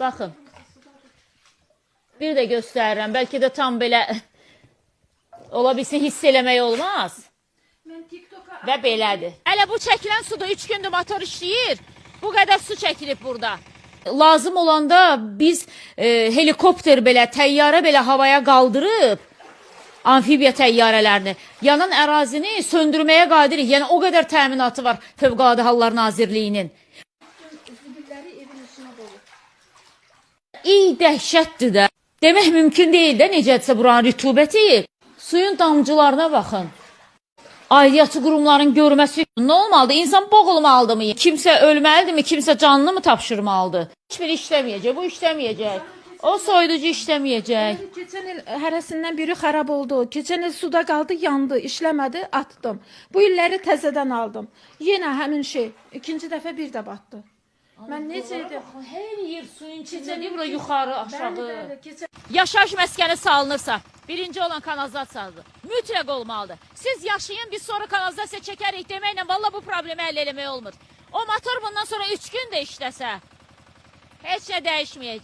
Baxın. Bir də göstərirəm. Bəlkə də tam belə ola bilsin, hiss eləmək olmaz. Və belədir. Hələ bu çəkilən suda 3 gündür motor işləyir. Bu qədər su çəkilib burada. Lazım olanda biz helikopter belə, təyyarə belə havaya qaldırıb, amfibiya təyyarələrini, yanan ərazini söndürməyə qadirik. Yəni o qədər təminatı var Fövqəladə Hallar Nazirliyinin. İy, dəhşətdir də. Demək mümkün deyil də necədirsə buranın rütubəti. Suyun damcılarına baxın. Aidiyyatçı qurumların görməsi nə olmalıdır? İnsan boğulmalıdır mı? Kimsə ölməlidir mi? Kimsə canını mı tapşırmalıdır? Heç biri işləməyəcək. Bu işləməyəcək. O soyuducu işləməyəcək. Keçən il hərəsindən biri xarab oldu. Keçən il suda qaldı, yandı, işləmədi, atdım. Bu illəri təzədən aldım. Yenə həmin şey. İkinci dəfə bir də batdı. Mən necə edim? Hər yer suyun içindədir, bura yuxarı, aşağı. Yaşayış məskəni salınırsa, birinci olan kanalizasiyadır. Mütləq olmalıdır. Siz yaşayın, biz sonra kanalizasiya çəkərik deməklə, valla bu problemi həll eləmək olmur. O motor bundan sonra 3 gün də işləsə, heç nə dəyişməyəcək.